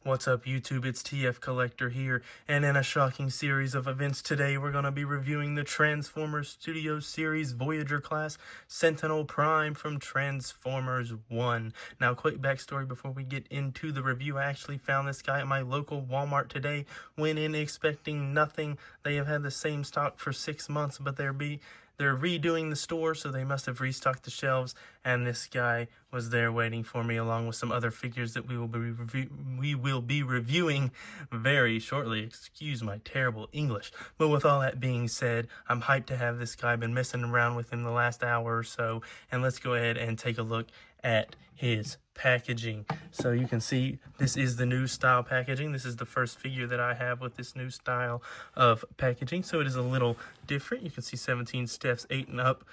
What's up YouTube, it's TF Collector here, and in a shocking series of events today, we're going to be reviewing the Transformers Studio Series Voyager class Sentinel Prime from Transformers 1. Now, quick backstory before we get into the review. I actually found this guy at my local Walmart today, went in expecting nothing. They have had the same stock for 6 months, but they're redoing the store, so they must have restocked the shelves, and this guy was there waiting for me along with some other figures that we will be reviewing very shortly. Excuse my terrible English. But with all that being said, I'm hyped to have this guy. Been messing around with him the last hour or so, and let's go ahead and take a look at his packaging. So you can see this is the new style packaging. This is the first figure that I have with this new style of packaging, so it is a little different. You can see 17 steps, 8 and up,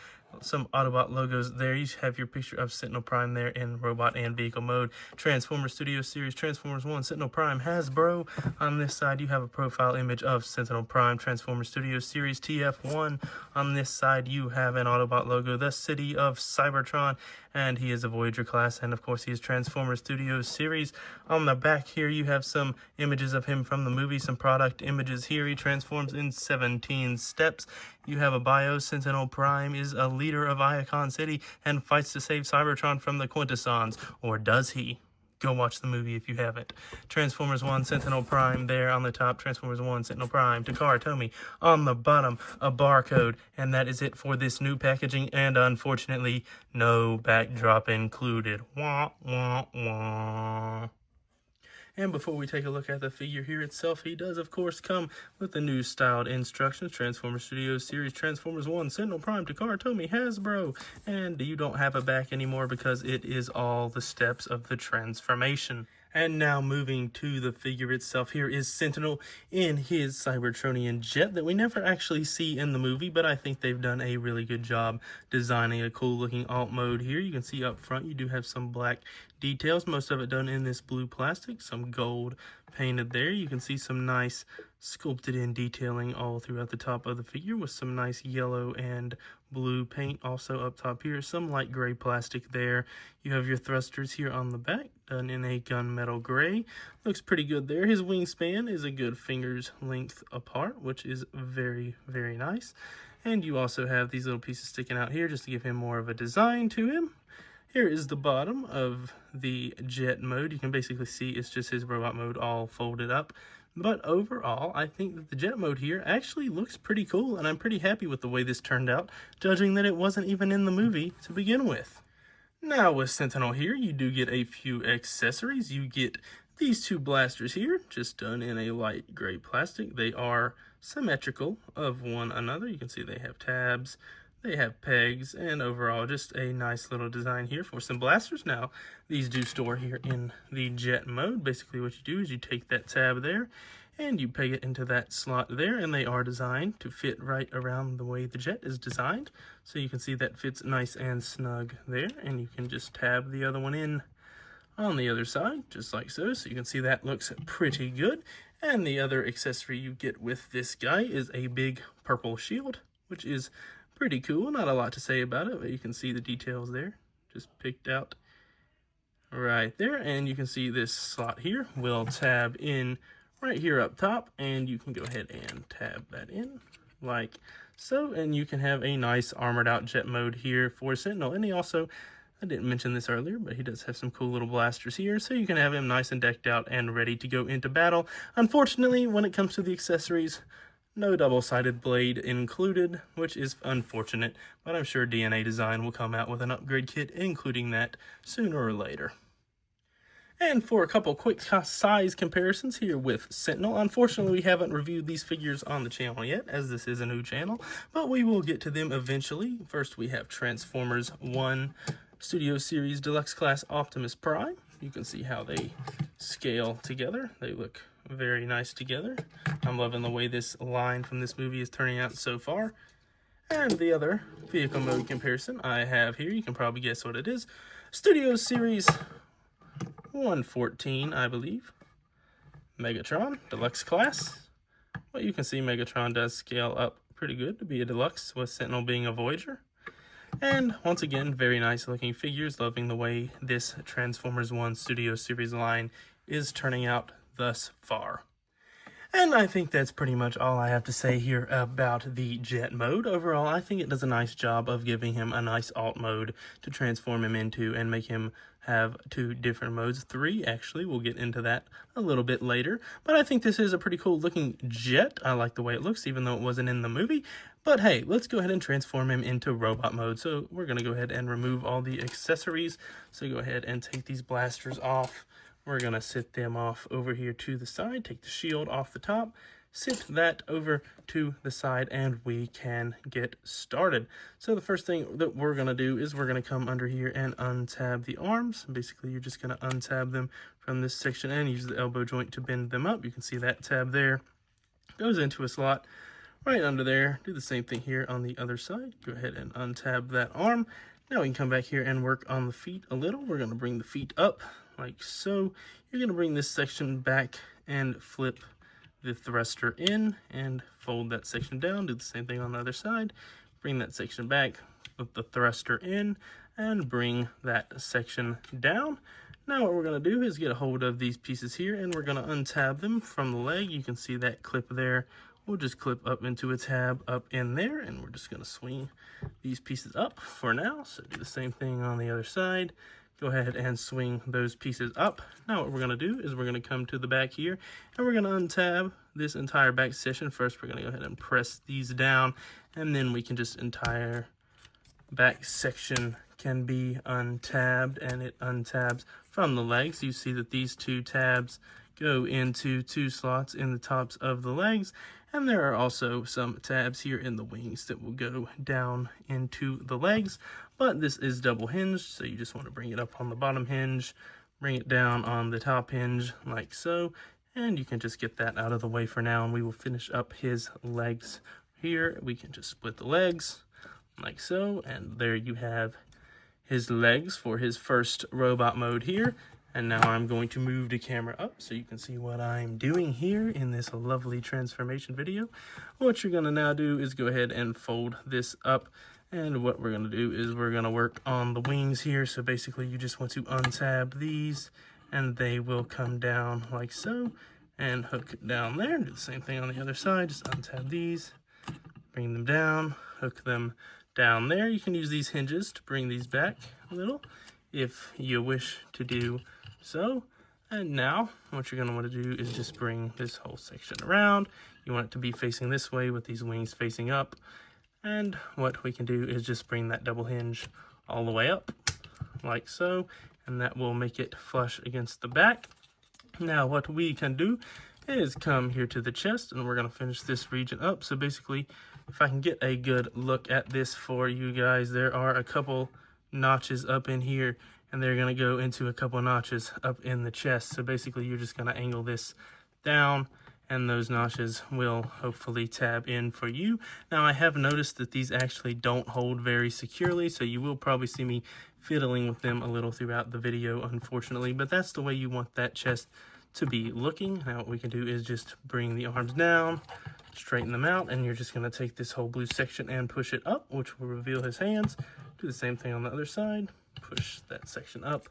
some Autobot logos there. You have your picture of Sentinel Prime there in robot and vehicle mode. Transformers Studio Series, Transformers 1, Sentinel Prime, Hasbro. On this side, you have a profile image of Sentinel Prime, Transformers Studio Series, TF1. On this side, you have an Autobot logo, the City of Cybertron, and he is a Voyager class, and of course, he is Transformers Studio Series. On the back here, you have some images of him from the movie, some product images here. He transforms in 17 steps. You have a bio. Sentinel Prime is a leader of Iacon City and fights to save Cybertron from the Quintessons. Or does he? Go watch the movie if you haven't. Transformers 1, Sentinel Prime there on the top. Transformers 1, Sentinel Prime, Takara Tomy on the bottom. A barcode. And that is it for this new packaging. And unfortunately, no backdrop included. Wah, wah, wah. And before we take a look at the figure here itself, he does, of course, come with the new styled instructions. Transformers Studio Series, Transformers 1, Sentinel Prime, Takara Tomy, Hasbro. And you don't have a back anymore because it is all the steps of the transformation. And now moving to the figure itself, here is Sentinel in his Cybertronian jet that we never actually see in the movie, but I think they've done a really good job designing a cool looking alt mode here. You can see up front you do have some black details, most of it done in this blue plastic, some gold painted there. You can see some nice sculpted in detailing all throughout the top of the figure with some nice yellow and blue paint also up top here, some light gray plastic there. You have your thrusters here on the back done in a gunmetal gray. Looks pretty good there. His wingspan is a good finger's length apart, which is very, very nice. And you also have these little pieces sticking out here just to give him more of a design to him. Here is the bottom of the jet mode. You can basically see it's just his robot mode all folded up. But overall, I think that the jet mode here actually looks pretty cool, and I'm pretty happy with the way this turned out, judging that it wasn't even in the movie to begin with. Now with Sentinel here, you do get a few accessories. You get these two blasters here, just done in a light gray plastic. They are symmetrical of one another. You can see they have tabs. They have pegs, and overall just a nice little design here for some blasters. Now, these do store here in the jet mode. Basically what you do is you take that tab there and you peg it into that slot there, and they are designed to fit right around the way the jet is designed. So you can see that fits nice and snug there, and you can just tab the other one in on the other side, just like so. So you can see that looks pretty good. And the other accessory you get with this guy is a big purple shield, which is pretty cool. Not a lot to say about it, but you can see the details there, just picked out right there. And you can see this slot here will tab in right here up top, and you can go ahead and tab that in like so, and you can have a nice armored out jet mode here for Sentinel. And he also, I didn't mention this earlier, but he does have some cool little blasters here, so you can have him nice and decked out and ready to go into battle. Unfortunately, when it comes to the accessories, no double-sided blade included, which is unfortunate, but I'm sure DNA Design will come out with an upgrade kit including that sooner or later. And for a couple quick size comparisons here with Sentinel, unfortunately we haven't reviewed these figures on the channel yet, as this is a new channel, but we will get to them eventually. First we have Transformers 1 Studio Series Deluxe Class Optimus Prime. You can see how they scale together. They look very nice together. I'm loving the way this line from this movie is turning out so far. And the other vehicle mode comparison I have here, you can probably guess what it is. Studio Series 114, I believe. Megatron, Deluxe Class. Well, you can see Megatron does scale up pretty good to be a Deluxe, with Sentinel being a Voyager. And once again, very nice looking figures. Loving the way this Transformers 1 Studio Series line is turning out thus far. And I think that's pretty much all I have to say here about the jet mode. Overall, I think it does a nice job of giving him a nice alt mode to transform him into and make him have 2 different modes. 3, actually. We'll get into that a little bit later. But I think this is a pretty cool looking jet. I like the way it looks, even though it wasn't in the movie. But hey, let's go ahead and transform him into robot mode. So we're going to go ahead and remove all the accessories. So go ahead and take these blasters off. We're going to sit them off over here to the side, take the shield off the top, sit that over to the side, and we can get started. So the first thing that we're going to do is we're going to come under here and untab the arms. Basically, you're just going to untab them from this section and use the elbow joint to bend them up. You can see that tab there goes into a slot right under there. Do the same thing here on the other side. Go ahead and untab that arm. Now we can come back here and work on the feet a little. We're going to bring the feet up like so. You're going to bring this section back and flip the thruster in and fold that section down. Do the same thing on the other side. Bring that section back, flip the thruster in, and bring that section down. Now what we're going to do is get a hold of these pieces here, and we're going to untab them from the leg. You can see that clip there. We'll just clip up into a tab up in there, and we're just going to swing these pieces up for now. So do the same thing on the other side. Go ahead and swing those pieces up. Now what we're going to do is we're going to come to the back here, and we're going to untab this entire back section. First, we're going to go ahead and press these down, and then we can just entire back section can be untabbed, and it untabs from the legs. You see that these 2 tabs go into 2 slots in the tops of the legs, and there are also some tabs here in the wings that will go down into the legs. But this is double hinged, so you just want to bring it up on the bottom hinge, bring it down on the top hinge like so, and you can just get that out of the way for now, and we will finish up his legs here. We can just split the legs like so, and there you have his legs for his first robot mode here. And now I'm going to move the camera up so you can see what I'm doing here in this lovely transformation video. What you're going to now do is go ahead and fold this up. And what we're going to do is we're going to work on the wings here. So basically you just want to untab these and they will come down like so and hook down there. Do the same thing on the other side. Just untab these, bring them down, hook them down there. You can use these hinges to bring these back a little if you wish to do so. And now what you're going to want to do is just bring this whole section around. You want it to be facing this way with these wings facing up. And what we can do is just bring that double hinge all the way up like so, and that will make it flush against the back. Now what we can do is come here to the chest, and we're going to finish this region up. So basically, if I can get a good look at this for you guys, there are a couple notches up in here, and they're going to go into a couple notches up in the chest. So basically you're just going to angle this down, and those notches will hopefully tab in for you. Now I have noticed that these actually don't hold very securely, so you will probably see me fiddling with them a little throughout the video, unfortunately, but that's the way you want that chest to be looking. Now what we can do is just bring the arms down, straighten them out, and you're just going to take this whole blue section and push it up, which will reveal his hands. Do the same thing on the other side. Push that section up.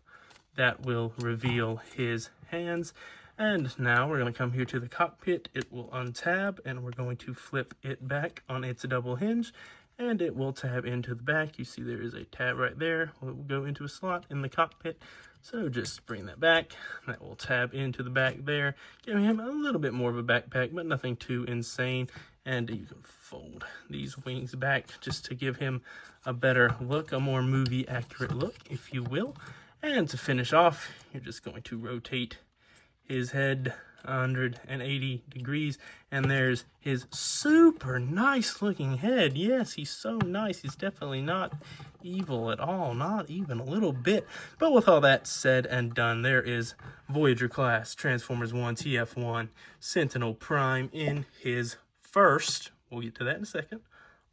That will reveal his hands. And now we're going to come here to the cockpit. It will untab, and we're going to flip it back on its double hinge, and it will tab into the back. You see there is a tab right there. It will go into a slot in the cockpit. So just bring that back. That will tab into the back there, giving him a little bit more of a backpack, but nothing too insane. And you can fold these wings back just to give him a better look, a more movie accurate look, if you will. And to finish off, you're just going to rotate his head 180 degrees, and there's his super nice looking head. Yes, he's so nice. He's definitely not evil at all, not even a little bit. But with all that said and done, there is Voyager class Transformers 1 TF1 Sentinel Prime in his first, we'll get to that in a second,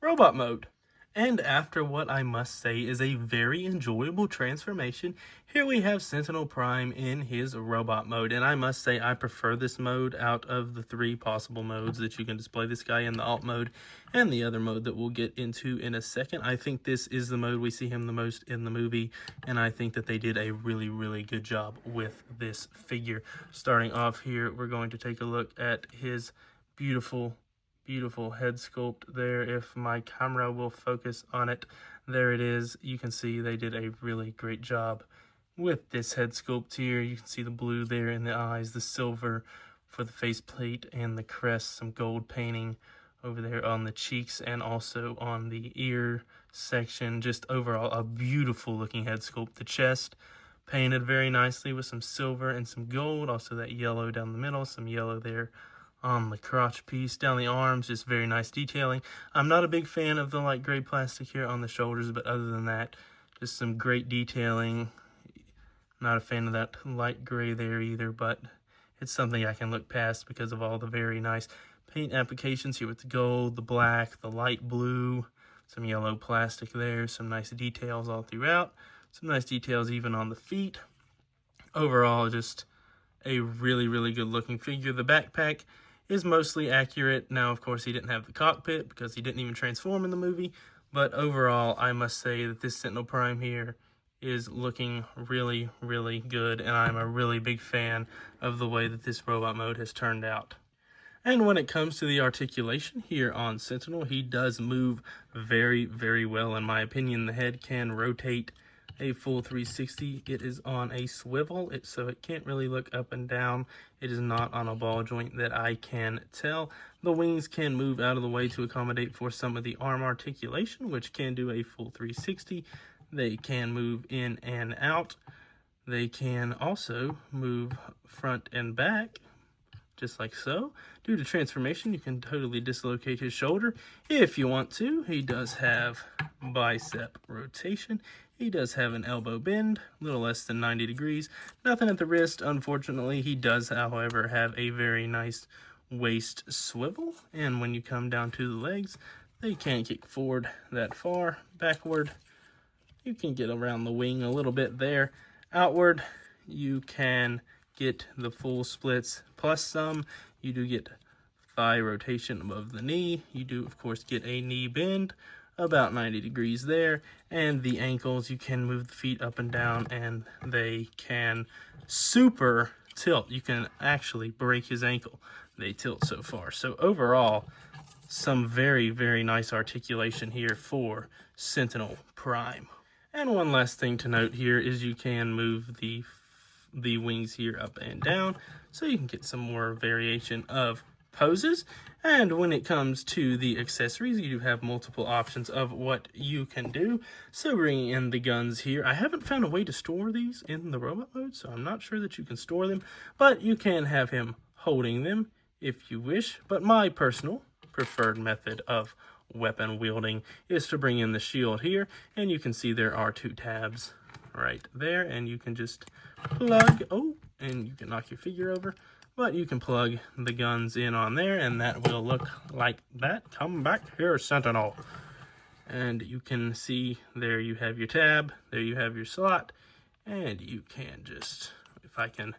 robot mode. And after what I must say is a very enjoyable transformation, here we have Sentinel Prime in his robot mode. And I must say I prefer this mode out of the 3 possible modes that you can display this guy in, the alt mode and the other mode that we'll get into in a second. I think this is the mode we see him the most in the movie, and I think that they did a really, really good job with this figure. Starting off here, we're going to take a look at his beautiful head sculpt there. If my camera will focus on it, there it is. You can see they did a really great job with this head sculpt here. You can see the blue there in the eyes, the silver for the faceplate and the crest, some gold painting over there on the cheeks and also on the ear section. Just overall a beautiful looking head sculpt. The chest painted very nicely with some silver and some gold, also that yellow down the middle, some yellow there on the crotch piece. Down the arms, just very nice detailing. I'm not a big fan of the light gray plastic here on the shoulders, but other than that, just some great detailing. Not a fan of that light gray there either, but it's something I can look past because of all the very nice paint applications here with the gold, the black, the light blue, some yellow plastic there, some nice details all throughout, some nice details even on the feet. Overall, just a really, really good looking figure. The backpack is mostly accurate. Now, of course, he didn't have the cockpit because he didn't even transform in the movie, but overall, I must say that this Sentinel Prime here is looking really, really good, and I'm a really big fan of the way that this robot mode has turned out. And when it comes to the articulation here on Sentinel, he does move very, very well. In my opinion, the head can rotate a full 360. It is on a swivel, so it can't really look up and down. It is not on a ball joint that I can tell. The wings can move out of the way to accommodate for some of the arm articulation, which can do a full 360. They can move in and out. They can also move front and back, just like so. Due to transformation, you can totally dislocate his shoulder if you want to. He does have bicep rotation. He does have an elbow bend, a little less than 90 degrees. Nothing at the wrist, unfortunately. He does, however, have a very nice waist swivel. And when you come down to the legs, they can't kick forward that far. Backward, you can get around the wing a little bit there. Outward, you can get the full splits plus some. You do get thigh rotation above the knee. You do, of course, get a knee bend about 90 degrees there, and the ankles, you can move the feet up and down, and they can super tilt. You can actually break his ankle. They tilt so far. So overall, some very, very nice articulation here for Sentinel Prime. And one last thing to note here is you can move the wings here up and down, so you can get some more variation of poses. And when it comes to the accessories, you do have multiple options of what you can do. So bringing in the guns here, I haven't found a way to store these in the robot mode, so I'm not sure that you can store them, but you can have him holding them if you wish. But my personal preferred method of weapon wielding is to bring in the shield here, and you can see there are 2 tabs right there, and you can just plug, and you can knock your figure over, but you can plug the guns in on there, and that will look like that. Come back here, Sentinel. And you can see there you have your tab, there you have your slot, and you can just, if I can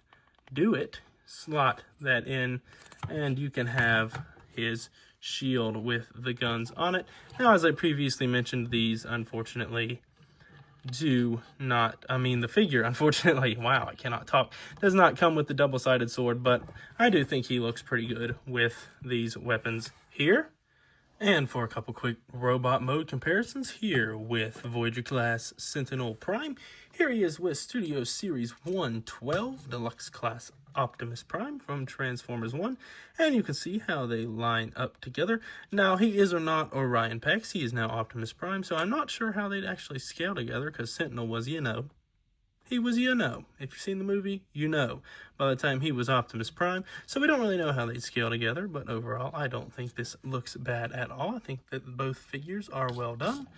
do it, slot that in, and you can have his shield with the guns on it. Now, as I previously mentioned, these unfortunately do not, the figure, unfortunately, wow, I cannot talk, does not come with the double-sided sword, but I do think he looks pretty good with these weapons here. And for a couple quick robot mode comparisons here with Voyager class Sentinel Prime, here he is with Studio Series 112 Deluxe Class Optimus Prime from Transformers 1, and you can see how they line up together. Now, he is or not Orion Pax, he is now Optimus Prime, so I'm not sure how they'd actually scale together, because Sentinel was, he was, if you've seen the movie, by the time he was Optimus Prime, so we don't really know how they'd scale together, but overall, I don't think this looks bad at all. I think that both figures are well done.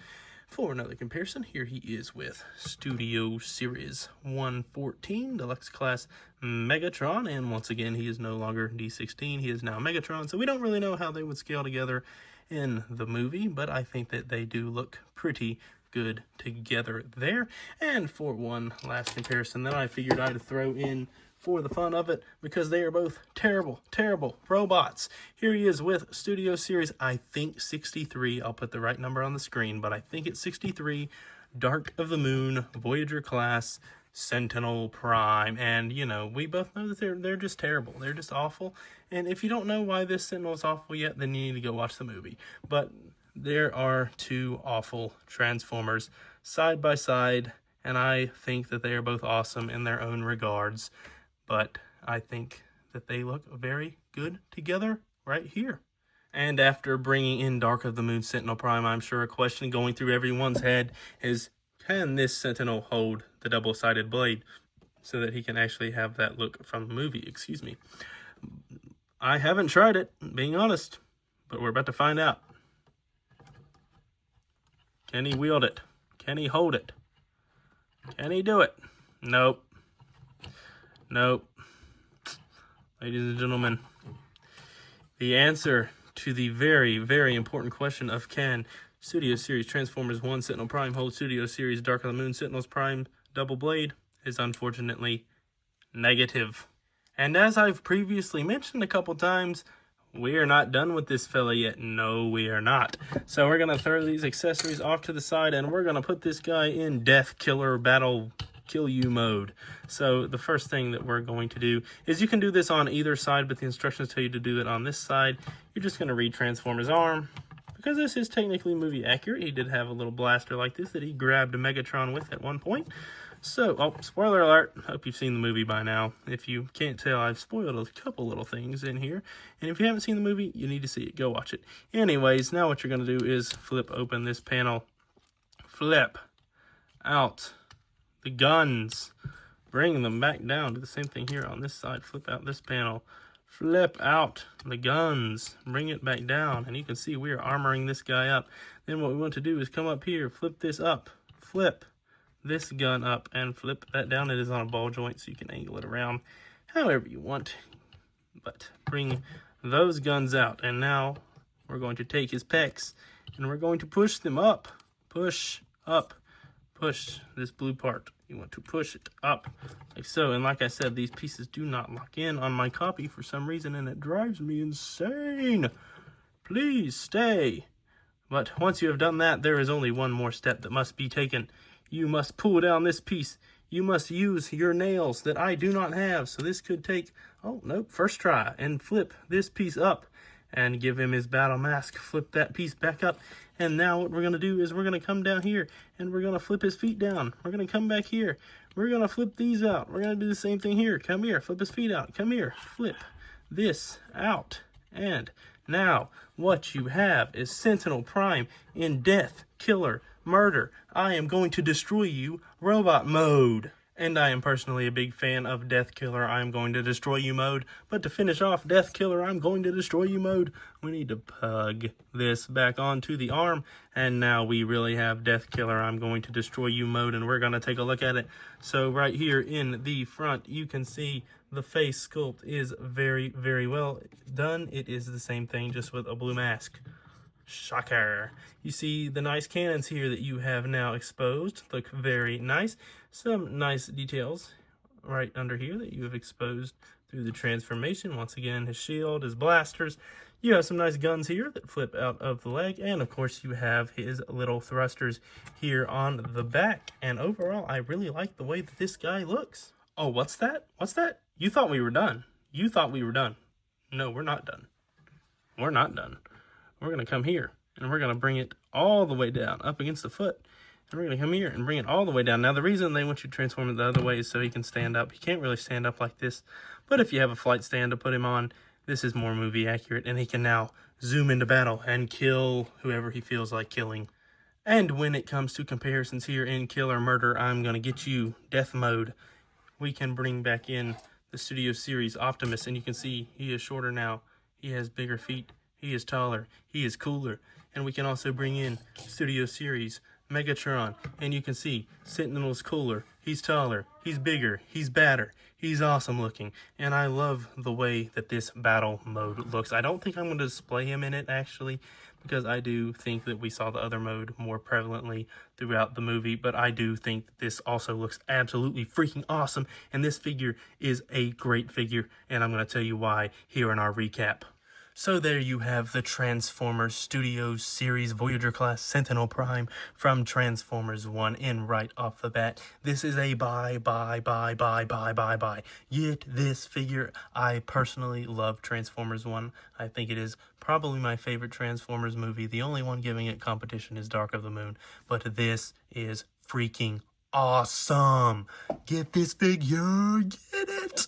For another comparison, here he is with Studio Series 114 Deluxe Class Megatron, and once again, he is no longer D16, he is now Megatron, so we don't really know how they would scale together in the movie, but I think that they do look pretty good together there. And for one last comparison that I figured I'd throw in for the fun of it, because they are both terrible, terrible robots. Here he is with Studio Series, I think 63. I'll put the right number on the screen, but I think it's 63. Dark of the Moon, Voyager class, Sentinel Prime. And, you know, we both know that they're just terrible. They're just awful. And if you don't know why this Sentinel is awful yet, then you need to go watch the movie. But there are two awful Transformers side by side, and I think that they are both awesome in their own regards. But I think that they look very good together right here. And after bringing in Dark of the Moon Sentinel Prime, I'm sure a question going through everyone's head is, can this Sentinel hold the double-sided blade so that he can actually have that look from the movie? Excuse me. I haven't tried it, being honest, but we're about to find out. Can he wield it? Can he hold it? Can he do it? Nope. Nope. Ladies and gentlemen, the answer to the very, very important question of can Studio Series Transformers 1 Sentinel Prime hold Studio Series Dark of the Moon Sentinels Prime double blade is unfortunately negative. And as I've previously mentioned a couple times, we are not done with this fella yet. No, we are not. So we're going to throw these accessories off to the side, and we're going to put this guy in Death Killer Battle Kill You mode. So the first thing that we're going to do is, you can do this on either side, but the instructions tell you to do it on this side. You're just going to retransform his arm, because this is technically movie accurate. He did have a little blaster like this that he grabbed a Megatron with at one point. So, oh, spoiler alert, hope you've seen the movie by now. If you can't tell, I've spoiled a couple little things in here. And if you haven't seen the movie, you need to see it. Go watch it. Anyways, now what you're going to do is flip open this panel. Flip out the guns. Bring them back down. Do the same thing here on this side. Flip out this panel. Flip out the guns. Bring it back down. And you can see we are armoring this guy up. Then what we want to do is come up here, flip this up, flip this gun up, and flip that down. It is on a ball joint, so you can angle it around however you want. But bring those guns out. And now we're going to take his pecs, and we're going to push them up. Push up. Push this blue part. You want to push it up like so. And like I said, these pieces do not lock in on my copy for some reason, and it drives me insane. Please stay. But once you have done that, there is only one more step that must be taken. You must pull down this piece. You must use your nails that I do not have. So this could take, oh, nope, first try. And flip this piece up and give him his battle mask. Flip that piece back up. And now what we're going to do is we're going to come down here and we're going to flip his feet down. We're going to come back here. We're going to flip these out. We're going to do the same thing here. Come here, flip his feet out. Come here, flip this out. And now what you have is Sentinel Prime in Death, Killer, Murder. I am going to destroy you robot mode. And I am personally a big fan of Death Killer, I am going to destroy you mode. But to finish off Death Killer, I'm going to destroy you mode, we need to plug this back onto the arm. And now we really have Death Killer, I'm going to destroy you mode, and we're going to take a look at it. So right here in the front, you can see the face sculpt is very, very well done. It is the same thing, just with a blue mask. Shocker. You see the nice cannons here that you have now exposed. Look very nice. Some nice details right under here that you have exposed through the transformation. Once again, his shield, his blasters. You have some nice guns here that flip out of the leg. And of course, you have his little thrusters here on the back. And overall, I really like the way that this guy looks. Oh, what's that? What's that? You thought we were done. You thought we were done. No, we're not done. We're not done. We're going to come here, and we're going to bring it all the way down, up against the foot. And we're going to come here and bring it all the way down. Now, the reason they want you to transform it the other way is so he can stand up. He can't really stand up like this, but if you have a flight stand to put him on, this is more movie accurate, and he can now zoom into battle and kill whoever he feels like killing. And when it comes to comparisons here in Kill or Murder, I'm going to get you Death Mode. We can bring back in the Studio Series Optimus, and you can see he is shorter now. He has bigger feet. He is taller, he is cooler, and we can also bring in Studio Series Megatron, and you can see Sentinel's cooler, he's taller, he's bigger, he's badder, he's awesome looking, and I love the way that this battle mode looks. I don't think I'm going to display him in it, actually, because I do think that we saw the other mode more prevalently throughout the movie, but I do think that this also looks absolutely freaking awesome, and this figure is a great figure, and I'm going to tell you why here in our recap. So there you have the Transformers Studios series Voyager class Sentinel Prime from Transformers 1 in right off the bat. This is a buy. Get this figure. I personally love Transformers 1. I think it is probably my favorite Transformers movie. The only one giving it competition is Dark of the Moon, but this is freaking awesome. Get this figure. Get it.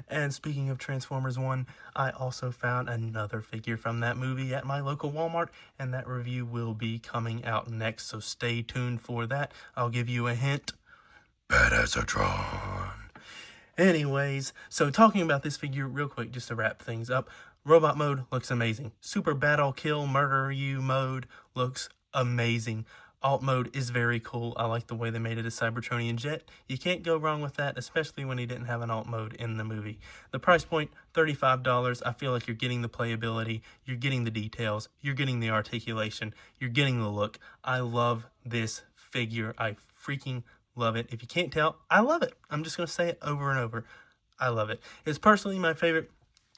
And speaking of Transformers 1, I also found another figure from that movie at my local Walmart, and that review will be coming out next, so stay tuned for that. I'll give you a hint. Badassatron. Anyways, so talking about this figure real quick, just to wrap things up. Robot mode looks amazing. Super Battle Kill Murder You mode looks amazing. Alt mode is very cool. I like the way they made it a Cybertronian jet. You can't go wrong with that, especially when he didn't have an alt mode in the movie. The price point, $35. I feel like you're getting the playability, you're getting the details, you're getting the articulation, you're getting the look. I love this figure. I freaking love it. If you can't tell, I love it. I'm just going to say it over and over. I love it. It's personally my favorite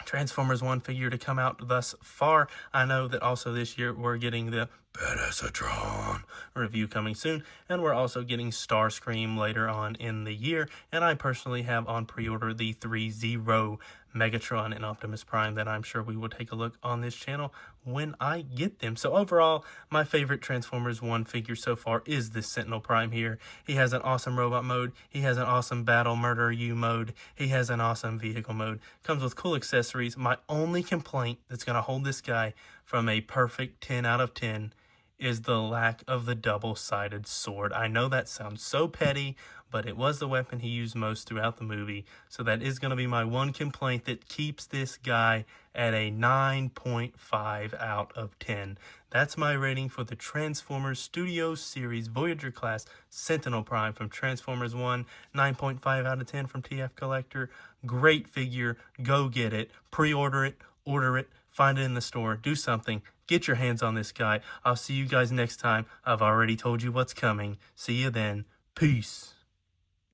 Transformers 1 figure to come out thus far. I know that also this year we're getting the Badassatron review coming soon, and we're also getting Starscream later on in the year, and I personally have on pre-order the 3-0 Megatron and Optimus Prime that I'm sure we will take a look on this channel when I get them. So overall, my favorite Transformers 1 figure so far is this Sentinel Prime here. He has an awesome robot mode, he has an awesome Battle Murder You mode, he has an awesome vehicle mode, comes with cool accessories. My only complaint that's going to hold this guy from a perfect 10 out of 10 is the lack of the double-sided sword. I know that sounds so petty, but it was the weapon he used most throughout the movie, so that is going to be my one complaint that keeps this guy at a 9.5 out of 10. That's my rating for the Transformers Studios series Voyager class Sentinel Prime from Transformers 1, 9.5 out of 10 from TF Collector. Great figure. Go get it. Pre-order it. Order it. Find it in the store. Do something. Get your hands on this guy. I'll see you guys next time. I've already told you what's coming. See you then. Peace.